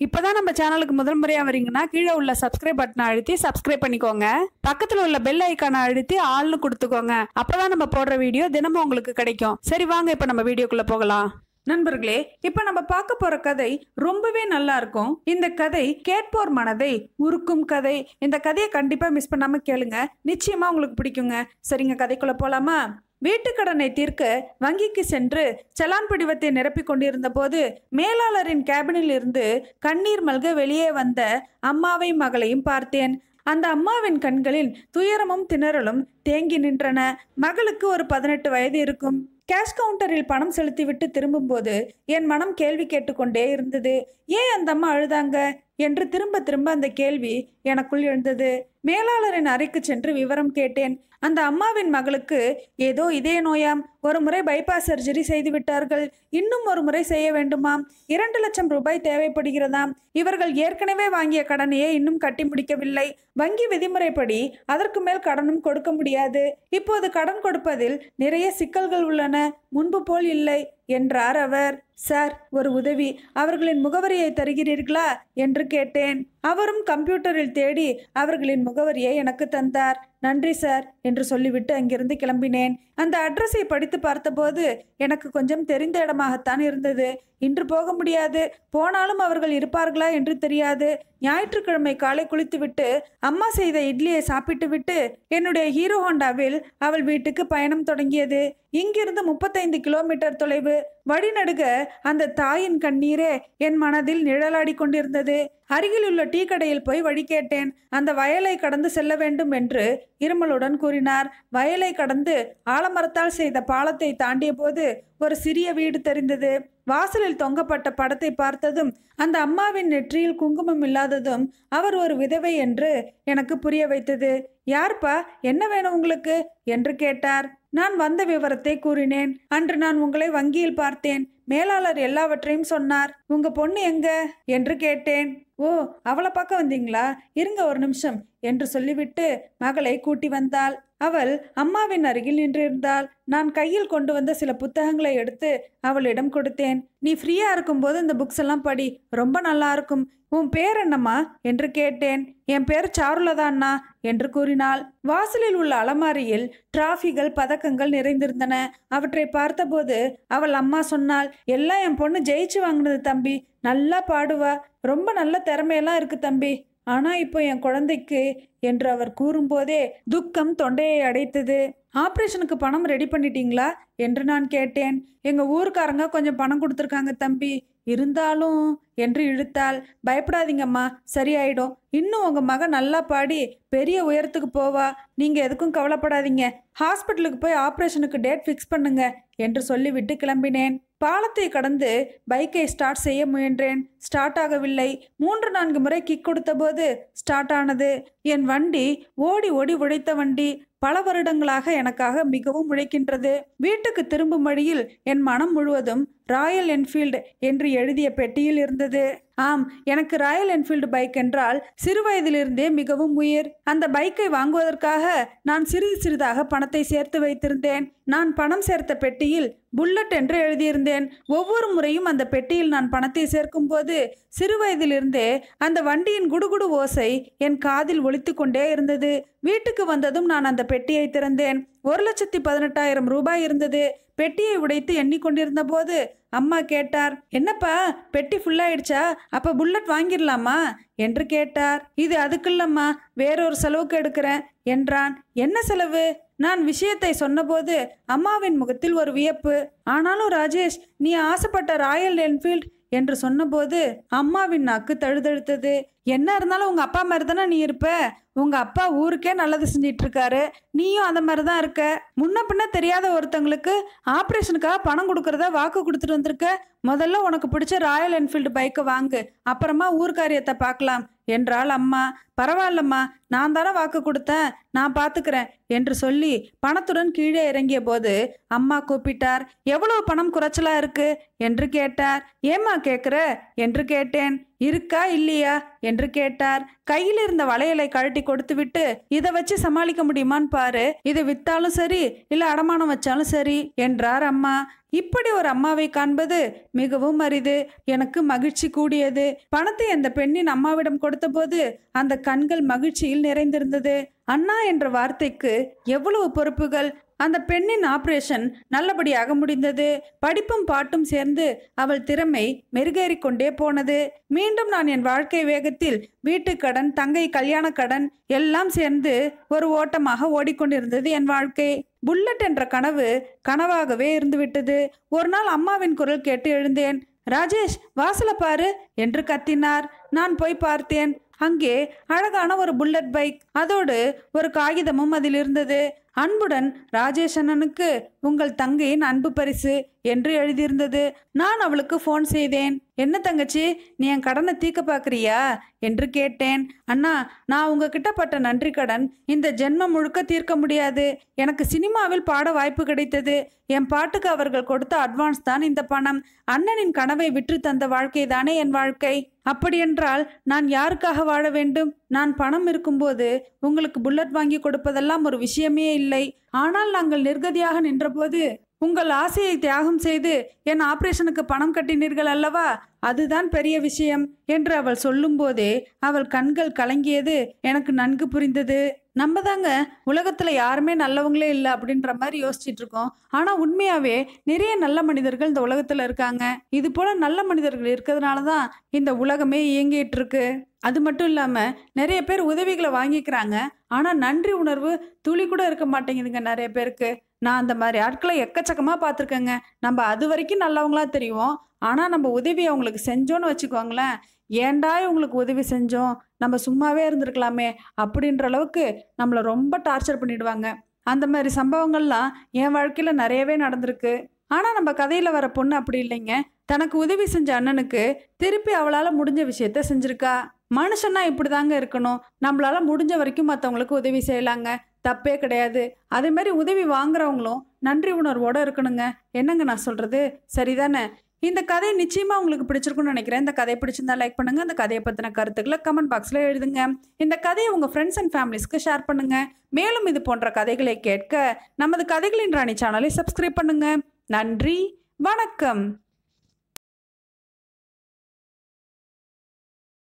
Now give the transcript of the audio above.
இப்பதான் நம்ம சேனலுக்கு முதல் முறையா வரீங்கன்னா கீழே உள்ள சப்ஸ்கிரைப் பட்டனை அழுத்தி சப்ஸ்கிரைப் பண்ணிக்கோங்க. பக்கத்துல உள்ள பெல் ஐக்கானை அழுத்தி ஆல்னு கொடுத்துக்கோங்க. அப்பதான் நம்ம போடுற வீடியோ தினமும் உங்களுக்கு கிடைக்கும். சரி வாங்க இப்ப நம்ம வீடியோக்குள்ள போகலாம். நண்பர்களே, இப்ப நம்ம பார்க்க போற கதை ரொம்பவே நல்லா இருக்கும். இந்த கதை கேட்போர் மனதை உருக்கும் கதை. இந்த கதையை கண்டிப்பா மிஸ் பண்ணாம கேளுங்க, நிச்சயமா உங்களுக்கு பிடிக்குங்க. சரிங்க, கதைக்குள்ள போலாமா? வீட்டுக்கடனை தீர்க்க வங்கிக்கு சென்று செலான் படிவத்தை நிரப்பிக் கொண்டிருந்த போது மேலாளரின் கேபினில் இருந்து கண்ணீர் மல்க வெளியே வந்த அம்மாவையும் மகளையும் பார்த்தேன். அந்த அம்மாவின் கண்களில் துயரமும் திணறலும் தேங்கி நின்றன. மகளுக்கு ஒரு 18 வயது இருக்கும். கேஷ் கவுண்டரில் பணம் செலுத்திவிட்டு திரும்பும்போது என் மனம் கேள்வி கேட்டுக்கொண்டே இருந்தது. ஏன் அந்த அம்மா அழுதாங்க என்று திரும்ப திரும்ப அந்த கேள்வி எனக்குள் எழுந்தது. மேலாளரின் அறைக்கு சென்று விவரம் கேட்டேன். அந்த அம்மாவின் மகளுக்கு ஏதோ இதய நோயாம். ஒரு முறை பைபாஸ் சர்ஜரி செய்து விட்டார்கள். இன்னும் ஒரு முறை செய்ய வேண்டுமாம். 2 லட்சம் ரூபாய் தேவைப்படுகிறதாம். இவர்கள் ஏற்கனவே வாங்கிய கடனையே இன்னும் கட்டி முடிக்கவில்லை. வங்கி விதிமுறைப்படி அதற்கு மேல் கடனும் கொடுக்க முடியாது. இப்போது கடன் கொடுப்பதில் நிறைய சிக்கல்கள் உள்ளன, முன்பு போல் இல்லை என்றார் அவர். சார், ஒரு உதவி, அவர்களின் முகவரியை தருகிறீர்களா என்று கேட்டேன். அவரும் கம்ப்யூட்டரில் தேடி அவர்களின் முகவரியை எனக்கு தந்தார். நன்றி சார் என்று சொல்லிவிட்டு அங்கிருந்து கிளம்பினேன். அந்த அட்ரஸை படித்து பார்த்தபோது எனக்கு கொஞ்சம் தெரிந்த இடமாகத்தான் இருந்தது. இன்று போக முடியாது, போனாலும் அவர்கள் இருப்பார்களா என்று தெரியாது. ஞாயிற்றுக்கிழமை காலை குளித்துவிட்டு அம்மா செய்த இட்லியை சாப்பிட்டு விட்டு என்னுடைய ஹீரோ ஹோண்டாவில் அவள் வீட்டுக்கு பயணம் தொடங்கியது. இங்கிருந்து 35 கிலோமீட்டர் தொலைவு. வழிநடுக அந்த தாயின் கண்ணீரே என் மனதில் நிழலாடி கொண்டிருந்தது. அருகில் உள்ள டீ கடையில் போய் வழி கேட்டேன். அந்த வயலை கடந்து செல்ல வேண்டும் என்று இருமலுடன் கூறினார். வயலை கடந்து ஆலமரத்தால் செய்த பாலத்தை தாண்டிய போது ஒரு சிறிய வீடு தெரிந்தது. வாசலில் தொங்கப்பட்ட படத்தை பார்த்ததும் அந்த அம்மாவின் நெற்றியில் குங்குமம் இல்லாததும் அவர் ஒரு விதவை என்று எனக்கு புரிய வைத்தது. யார்ப்பா, என்ன வேணும் உங்களுக்கு என்று கேட்டார். நான் வந்த விவரத்தை கூறினேன். அன்று நான் உங்களை வங்கியில் பார்த்தேன். மேலாளர் எல்லாவற்றையும் சொன்னார். உங்க பொண்ணு எங்க என்று கேட்டேன். ஓ, அவளை பார்க்க வந்தீங்களா? இருங்க ஒரு நிமிஷம் என்று சொல்லிவிட்டு மகளை கூட்டி வந்தாள். அவள் அம்மாவின் அருகில் நின்றிருந்தாள். நான் கையில் கொண்டு வந்த சில புத்தகங்களை எடுத்து அவளிடம் கொடுத்தேன். நீ ஃப்ரீயா இருக்கும்போது இந்த புக்ஸ் எல்லாம் படி, ரொம்ப நல்லா இருக்கும். உன் பேர் என்னம்மா என்று கேட்டேன். என் பேர் சாருலதான்னா என்று கூறினாள். வாசலில் உள்ள அலமாரியில் டிராஃபிகள், பதக்கங்கள் நிறைந்திருந்தன. அவற்றை பார்த்தபோது அவள் அம்மா சொன்னாள், எல்லாம் என் பொண்ணு ஜெயிச்சு வாங்கினது தம்பி. நல்லா பாடுவா, ரொம்ப நல்ல திறமையெல்லாம் இருக்கு தம்பி. ஆனா இப்போ என் குழந்தைக்கு என்று அவர் கூறும்போதே துக்கம் தொண்டையை அடைத்தது. ஆப்ரேஷனுக்கு பணம் ரெடி பண்ணிட்டீங்களா என்று நான் கேட்டேன். எங்க ஊருக்காரங்க கொஞ்சம் பணம் கொடுத்துருக்காங்க தம்பி, இருந்தாலும் என்று இழுத்தாள். பயப்படாதீங்கம்மா, சரியாயிடும். இன்னும் உங்க மகன் நல்லா பாடி பெரிய உயரத்துக்கு போவா. நீங்க எதுக்கும் கவலைப்படாதீங்க. ஹாஸ்பிட்டலுக்கு போய் ஆப்ரேஷனுக்கு டேட் ஃபிக்ஸ் பண்ணுங்க என்று சொல்லிவிட்டு கிளம்பினேன். பாலத்தை கடந்து பைக்கை ஸ்டார்ட் செய்ய முயன்றேன். ஸ்டார்ட் ஆகவில்லை. 3-4 முறை கிக் கொடுத்த போது ஸ்டார்ட் ஆனது. என் வண்டி ஓடி ஓடி உழைத்த வண்டி. பல வருடங்களாக எனக்காக மிகவும் உழைக்கின்றது. வீட்டுக்கு திரும்பும் வழியில் என் மனம் முழுவதும் ராயல் என்ஃபீல்டு என்று எழுதிய பெட்டியில் இருந்தது. ஆம், எனக்கு ராயல் என்ஃபீல்டு பைக் என்றால் சிறு வயதிலிருந்தே மிகவும் உயிர். அந்த பைக்கை வாங்குவதற்காக நான் சிறிது சிறிதாக பணத்தை சேர்த்து வைத்திருந்தேன். நான் பணம் சேர்த்த பெட்டியில் புல்லட் என்று எழுதியிருந்தேன். ஒவ்வொரு முறையும் அந்த பெட்டியில் நான் பணத்தை சேர்க்கும் போது சிறு வயதிலிருந்தே அந்த வண்டியின் குடுகுடு ஓசை என் காதில் ஒலித்து கொண்டே இருந்தது. வீட்டுக்கு வந்ததும் நான் அந்த பெட்டியை திறந்தேன். 1,18,000 ரூபாய் இருந்தது. பெட்டியை உடைத்து எண்ணிக்கொண்டிருந்த போது அம்மா கேட்டார், என்னப்பா பெட்டி ஃபுல்லாயிடுச்சா? அப்ப புல்லட் வாங்கிடலாமா என்று கேட்டார். இது அதுக்குள்ளம்மா, வேறொரு செலவுக்கு எடுக்கிறேன் என்றான். என்ன செலவு? நான் விஷயத்தை சொன்னபோது அம்மாவின் முகத்தில் ஒரு வியப்பு. ஆனாலும் ராஜேஷ், நீ ஆசைப்பட்ட ராயல் என்ஃபீல்ட் என்று சொன்னபோது அம்மாவின் நாக்கு தழுதழுத்தது. என்ன இருந்தாலும் உங்க அப்பா மாதிரி தானே நீ இருப்ப. உங்க அப்பா ஊருக்கே நல்லது செஞ்சிட்டு இருக்காரு, நீயும் அந்த மாதிரி தான் இருக்க. முன்ன பின்ன தெரியாத ஒருத்தங்களுக்கு ஆப்ரேஷனுக்காக பணம் கொடுக்கறத வாக்கு கொடுத்துட்டு வந்திருக்க. முதல்ல உனக்கு பிடிச்ச ராயல் என்ஃபீல்டு பைக்கை வாங்கு, அப்புறமா ஊர்காரியத்தை பார்க்கலாம் என்றாள் அம்மா. பரவாயில்லம்மா, நான் தானே வாக்கு கொடுத்தேன், நான் பார்த்துக்கிறேன் என்று சொல்லி பணத்துடன் கீழே இறங்கிய போது அம்மா கூப்பிட்டார். எவ்வளவு பணம் குறைச்சலா இருக்கு என்று கேட்டார். ஏம்மா கேட்குற என்று கேட்டேன். இருக்கா இல்லையா என்று கேட்டார். கையில் இருந்த வளையலை கழட்டி கொடுத்துவிட்டு, இதை வச்சு சமாளிக்க முடியுமான்னு பாரு, இதை வித்தாலும் சரி இல்ல அடமானம் வச்சாலும் சரி என்றார் அம்மா. இப்படி ஒரு அம்மாவை காண்பது மிகவும் அரிது. எனக்கு மகிழ்ச்சி கூடியது. பணத்தை அந்த பெண்ணின் அம்மாவிடம் கொடுத்தபோது அந்த கண்கள் மகிழ்ச்சியில் நிறைந்திருந்தது. அண்ணா என்ற வார்த்தைக்கு எவ்வளவு பொறுப்புகள்! அந்த பெண்ணின் ஆபரேஷன் நல்லபடியாக முடிந்தது. படிப்பும் பாட்டும் சேர்ந்து அவள் திறமை மெருகேறி கொண்டே போனது. மீண்டும் நான் என் வாழ்க்கை வேகத்தில் வீட்டுக்கடன், தங்கை கல்யாண கடன் எல்லாம் சேர்ந்து ஒரு ஓட்டமாக ஓடிக்கொண்டிருந்தது என் வாழ்க்கை. புல்லட் என்ற கனவு கனவாகவே இருந்துவிட்டது. ஒரு நாள் அம்மாவின் குரல் கேட்டு எழுந்தேன். ராஜேஷ், வாசல பாரு என்று கத்தினார். நான் போய் பார்த்தேன். அங்கே அழகான ஒரு புல்லட் பைக், அதோடு ஒரு காகிதமும் அதில் இருந்தது. அன்புடன் ராஜேஷ் அண்ணனுக்கு உங்கள் தங்கையின் அன்பு பரிசு என்று எழுதியிருந்தது. நான் அவளுக்கு ஃபோன் செய்தேன். என்ன தங்கச்சி, நீ என் கடனை தீர்க்க பார்க்குறியா என்று கேட்டேன். அண்ணா, நான் உங்ககிட்ட பட்ட நன்றி கடன் இந்த ஜென்மம் முழுக்க தீர்க்க முடியாது. எனக்கு சினிமாவில் பாட வாய்ப்பு கிடைத்தது. என் பாட்டுக்கு அவர்கள் கொடுத்த அட்வான்ஸ் தான் இந்த பணம். அண்ணனின் கனவை விற்று தந்த வாழ்க்கை தானே என் வாழ்க்கை. அப்படியென்றால் நான் யாருக்காக வாழ வேண்டும்? நான் பணம் இருக்கும்போது உங்களுக்கு புல்லட் வாங்கி கொடுப்பதெல்லாம் ஒரு விஷயமே இல்லை. ஆனால் நாங்கள் நிர்கதியாக நின்றபோது உங்கள் ஆசையை தியாகம் செய்து என் ஆபரேஷனுக்கு பணம் கட்டினீர்கள் அல்லவா, அதுதான் பெரிய விஷயம் என்று அவள் சொல்லும் போதே அவள் கண்கள் கலங்கியது எனக்கு நன்கு புரிந்தது. நம்ம தாங்க உலகத்துல யாருமே நல்லவங்களே இல்லை அப்படின்ற மாதிரி யோசிச்சுட்டு இருக்கோம். ஆனா உண்மையாவே நிறைய நல்ல மனிதர்கள் இந்த உலகத்துல இருக்காங்க. இது போல நல்ல மனிதர்கள் இருக்கிறதுனாலதான் இந்த உலகமே இயங்கிட்டு இருக்கு. அது மட்டும் இல்லாம நிறைய பேர் உதவிகளை வாங்கிக்கிறாங்க. ஆனா நன்றி உணர்வு துளி கூட இருக்க மாட்டேங்குதுங்க நிறைய பேருக்கு. நான் அந்த மாதிரி ஆட்களை எக்கச்சக்கமா பார்த்துருக்கேங்க. நம்ம அது வரைக்கும் நல்லவங்களா தெரியும். ஆனா நம்ம உதவி அவங்களுக்கு செஞ்சோன்னு வச்சுக்கோங்களேன், ஏண்டா இவங்களுக்கு உதவி செஞ்சோம், நம்ம சும்மாவே இருந்திருக்கலாமே அப்படின்ற அளவுக்கு நம்மளை ரொம்ப டார்ச்சர் பண்ணிடுவாங்க. அந்த மாதிரி சம்பவங்கள்லாம் என் வாழ்க்கையில நிறையவே நடந்திருக்கு. ஆனா நம்ம கதையில வர பொண்ணு அப்படி இல்லைங்க. தனக்கு உதவி செஞ்ச அண்ணனுக்கு திருப்பி அவளால முடிஞ்ச விஷயத்த செஞ்சிருக்கா. மனுஷன்னா இப்படிதாங்க இருக்கணும். நம்மளால முடிஞ்ச வரைக்கும் மற்றவங்களுக்கு உதவி செய்யலாங்க, தப்பே கிடையாது. அதே மாதிரி உதவி வாங்குறவங்களும் நன்றி உணர்வோட இருக்கணுங்க. என்னங்க நான் சொல்றது சரிதானே? இந்த கதை நிச்சயமா உங்களுக்கு பிடிச்சிருக்கும்னு நினைக்கிறேன். இந்த கதை பிடிச்சிருந்தா லைக் பண்ணுங்க. இந்த கதையை பத்தின கருத்துக்களை கமெண்ட் பாக்ஸ்ல எழுதுங்க. இந்த கதையை உங்க ஃப்ரெண்ட்ஸ் அண்ட் ஃபேமிலிஸ்க்கு ஷேர் பண்ணுங்க. மேலும் இது போன்ற கதைகளை கேட்க நமது கதைகளின் ராணி சேனலை சப்ஸ்கிரைப் பண்ணுங்க. நன்றி, வணக்கம்.